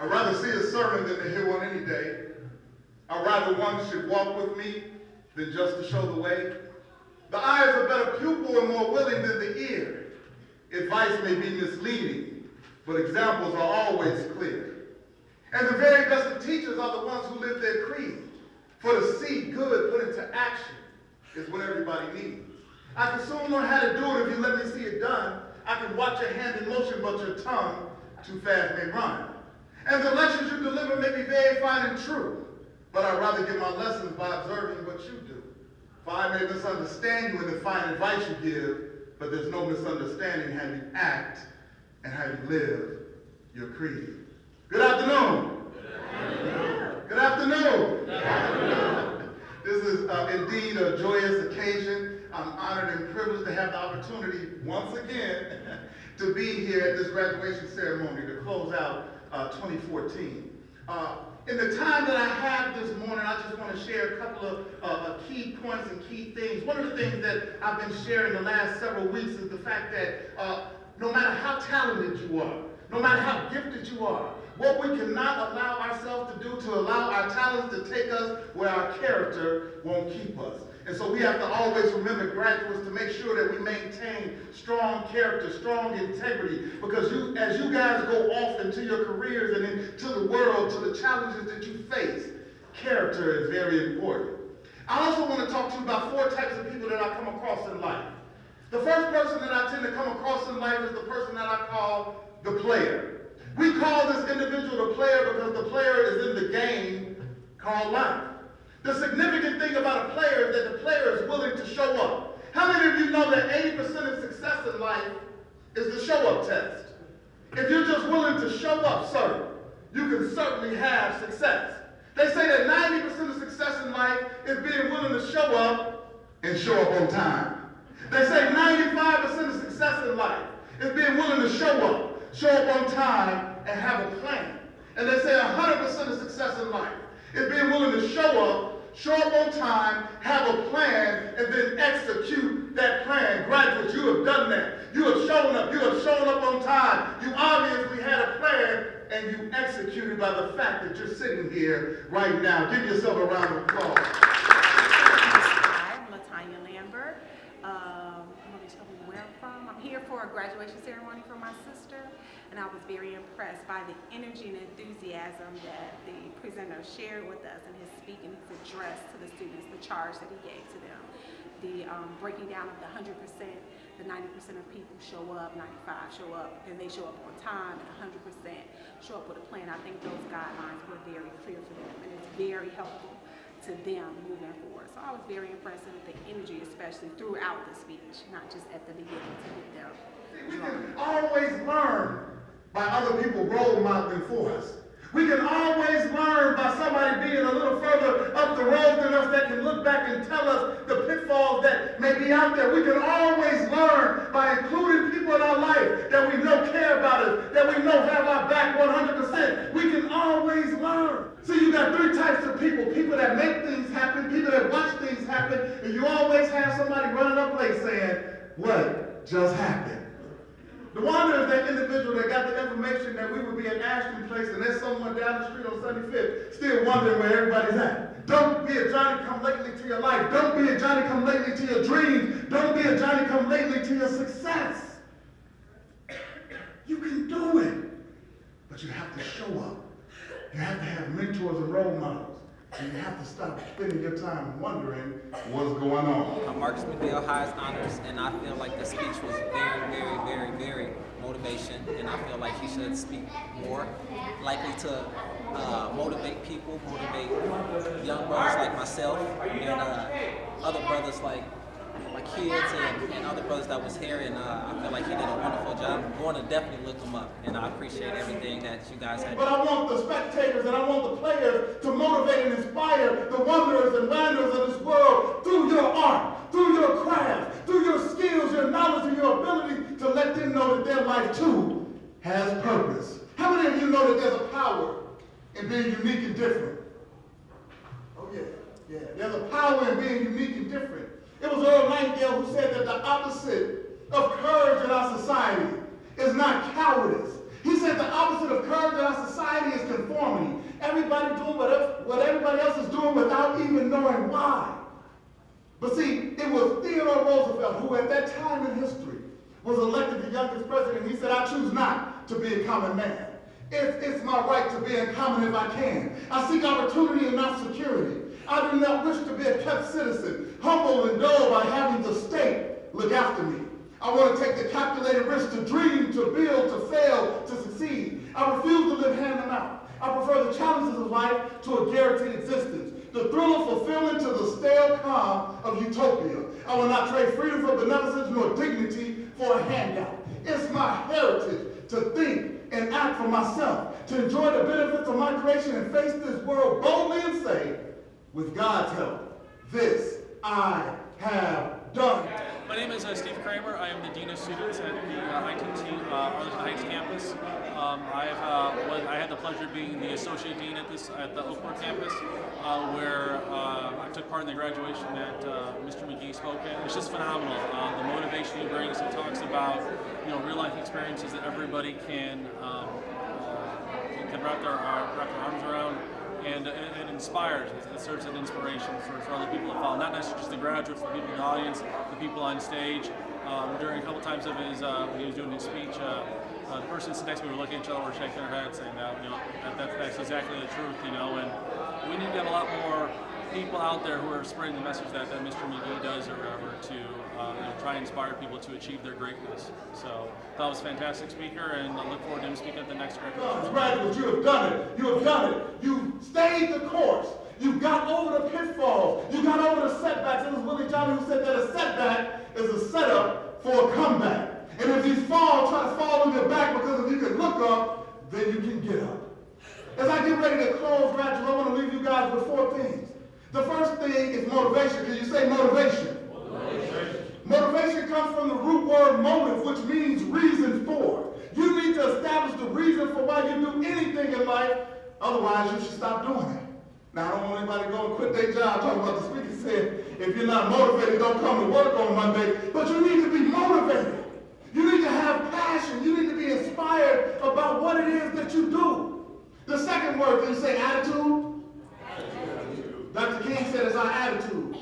I'd rather see a sermon than to hear one any day. I'd rather one should walk with me than just to show the way. The eye is a better pupil and more willing than the ear. Advice may be misleading, but examples are always clear. And the very best of teachers are the ones who live their creed. For to see good put into action is what everybody needs. I can soon learn how to do it if you let me see it done. I can watch your hand in motion, but your tongue too fast may run. And the lectures you deliver may be very fine and true, but I'd rather get my lessons by observing what you do. For I may misunderstand you in the fine advice you give, but there's no misunderstanding how you act and how you live your creed. Good afternoon. Good afternoon. Good afternoon. This is indeed a joyous occasion. I'm honored and privileged to have the opportunity once again to be here at this graduation ceremony to close out 2014. In the time that I have this morning, I just want to share a couple of key points and key things. One of the things that I've been sharing the last several weeks is the fact that no matter how talented you are, no matter how gifted you are, what we cannot allow ourselves to do to allow our talents to take us where our character won't keep us. And so we have to always remember, graduates, to make sure that we maintain strong character, strong integrity, because as you guys go off into your careers and into the world, to the challenges that you face, character is very important. I also want to talk to you about 4 types of people that I come across in life. The first person that I tend to come across in life is the person that I call the player. We call this individual the player because the player is in the game called life. The significant thing about a player is that the player is willing to show up. How many of you know that 80% of success in life is the show-up test? If you're just willing to show up, sir, you can certainly have success. They say that 90% of success in life is being willing to show up and show up on time. They say 95% of success in life is being willing to show up on time, and have a plan. And they say 100% of success in life is being willing to show up on time, have a plan, and then execute that plan. Graduates, you have done that. You have shown up. You have shown up on time. You obviously had a plan, and you executed by the fact that you're sitting here right now. Give yourself a round of applause. Hi, I'm Latanya Lambert. I'm going to tell you where I'm from. I'm here for a graduation ceremony for my sister, and I was very impressed by the energy and enthusiasm that the presenter shared with us in his speaking, his address to the students, the charge that he gave to them, the breaking down of the 100%, the 90% of people show up, 95 show up, and they show up on time, and 100% show up with a plan. I think those guidelines were very clear for them, and it's very helpful to them moving forward. So I was very impressed with the energy, especially throughout the speech, not just at the beginning to get them. We can always learn by other people role modeling for us. We can always learn by somebody being a little further up the road than us that can look back and tell us the pitfalls that may be out there. We can always learn by including people in our life that we know care about us, that we know have our back 100%. We can always learn. So you got 3 types of people. People that make things happen, people that watch things happen, and you always have somebody running up late saying, "What just happened?" The wonder is that individual that got the information that we would be at Ashton Place and there's someone down the street on 75th still wondering where everybody's at. Don't be a Johnny-come-lately to your life. Don't be a Johnny-come-lately to your dreams. Don't be a Johnny-come-lately to your success. You can do it, but you have to show up. You have to have mentors and role models. And you have to stop spending your time wondering what's going on. I'm Marcus McGhee, highest honors, and I feel like the speech was very motivation, and I feel like he should speak more, likely to motivate people, motivate young brothers like myself, and other brothers like my kids and other brothers that was here, and I feel like he did a wonderful job. I'm going to definitely look him up, and I appreciate everything that you guys had. But I want the spectators and I want the players to motivate and inspire the wanderers and wanderers of this world through your art, through your craft, through your skills, your knowledge, and your ability to let them know that their life too has purpose. How many of you know that there's a power in being unique and different? Oh yeah. There's a power in being unique and different. It was Earl Nightingale who said that the opposite of courage in our society is not cowardice. He said the opposite of courage in our society is conformity. Everybody doing what everybody else is doing without even knowing why. But see, it was Theodore Roosevelt who at that time in history was elected the youngest president. He said, I choose not to be a common man. It's my right to be uncommon if I can. I seek opportunity and not security. I do not wish to be a kept citizen, humble and dull by having the state look after me. I want to take the calculated risk to dream, to build, to fail, to succeed. I refuse to live hand to mouth. I prefer the challenges of life to a guaranteed existence, the thrill of fulfillment to the stale calm of utopia. I will not trade freedom for beneficence nor dignity for a handout. It's my heritage to think and act for myself, to enjoy the benefits of my creation and face this world boldly and say, with God's help, this I have done. My name is Steve Kramer. I am the Dean of Students at the ITT Arlington Heights campus. I had the pleasure of being the Associate Dean at the Oakport campus, where I took part in the graduation that Mr. McGhee spoke at. It's just phenomenal. The motivation he brings. He talks about real life experiences that everybody can wrap their arms around. And it inspires, it serves as an inspiration for other people to follow. Not necessarily just the graduates, the people in the audience, the people on stage. During a couple times of his, when he was doing his speech, the person sitting next to me were looking at each other, were shaking their heads, saying that's exactly the truth, and we need to get a lot more people out there who are spreading the message that Mr. McGhee does or whatever to try and inspire people to achieve their greatness. So that was a fantastic speaker, and I look forward to him speaking at the next graduation. Graduates, you have done it. You have done it. You stayed the course. You got over the pitfalls. You got over the setbacks. It was Willie Johnson who said that a setback is a setup for a comeback. And if you fall, try to fall on your back, because if you can look up, then you can get up. As I get ready to close, graduates, I want to leave you guys with 4 things. The first thing is motivation. Can you say motivation? Motivation comes from the root word motive, which means reason for. You need to establish the reason for why you do anything in life. Otherwise, you should stop doing it. Now, I don't want anybody to go and quit their job. Talking about the speaker said, if you're not motivated, don't come to work on Monday. But you need to be motivated. You need to have passion. You need to be inspired about what it is that you do. The second word, can you say attitude? Dr. King said it's our attitude,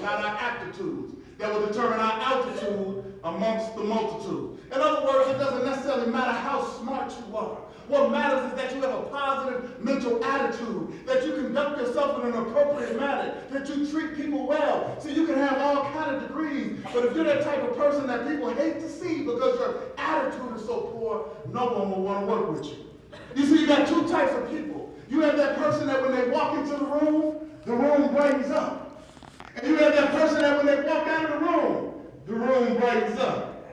not our aptitudes, that will determine our altitude amongst the multitude. In other words, it doesn't necessarily matter how smart you are. What matters is that you have a positive mental attitude, that you conduct yourself in an appropriate manner, that you treat people well. So you can have all kinds of degrees, but if you're that type of person that people hate to see because your attitude is so poor, no one will want to work with you. You see, you got 2 types of people. You have that person that when they walk into the room brightens up. And you have that person that when they walk out of the room brightens up.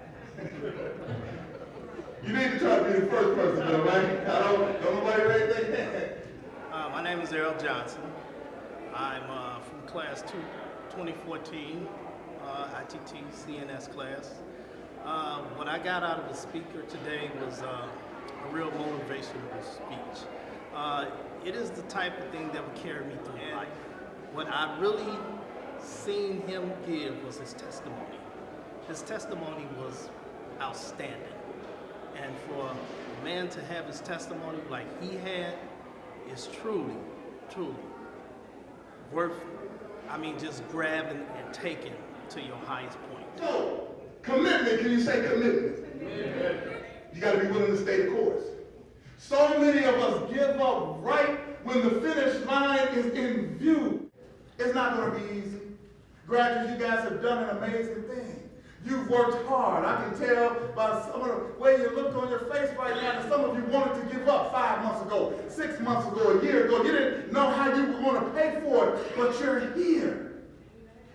You need to try to be the first person though, right? Don't nobody raise their hand. My name is Errol Johnson. I'm from class 2014, ITT CNS class. What I got out of the speaker today was a real motivational speech. It is the type of thing that would carry me through life. What I really seen him give was his testimony. His testimony was outstanding. And for a man to have his testimony like he had is truly, truly worth, just grabbing and taking to your highest point. So, commitment, can you say commitment? You got to be willing to stay the course. So many of us give up right when the finish line is in view. It's not going to be easy. Graduates, you guys have done an amazing thing. You've worked hard. I can tell by some of the way you look on your face right now that some of you wanted to give up 5 months ago, 6 months ago, a year ago. You didn't know how you were going to pay for it, but you're here.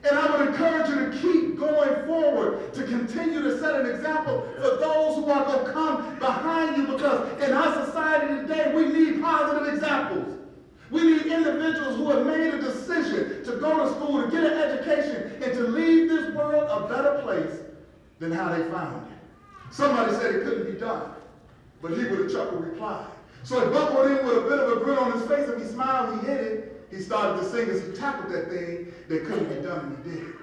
And I would encourage you to keep going forward, to continue to set an example for those who are going to come behind you, because in our society today, we need positive examples. We need individuals who have made a decision to go to school, to get an education, and to leave this world a better place than how they found it. Somebody said it couldn't be done, but he with a chuckle replied. So he buckled in with a bit of a grin on his face, and he smiled, he hit it. He started to sing as he tackled that thing that couldn't be done, and he did.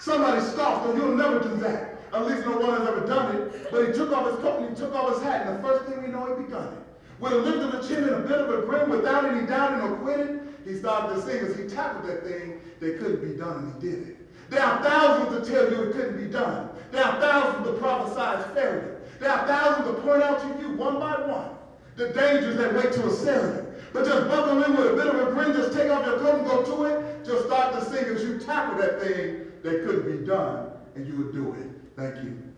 Somebody scoffed, oh, you'll never do that. At least no one has ever done it. But he took off his coat and he took off his hat, and the first thing we know, he begun it. With a lift of a chin and a bit of a grin, without any doubting or quitting, he started to sing as he tackled that thing that couldn't be done, and he did it. There are thousands to tell you it couldn't be done. There are thousands to prophesy failure. There are thousands to point out to you one by one the dangers that wait to assail you. But just buckle in with a bit of a grin, just take off your coat and go to it. Just start to sing as you tackle that thing that couldn't be done, and you would do it. Thank you.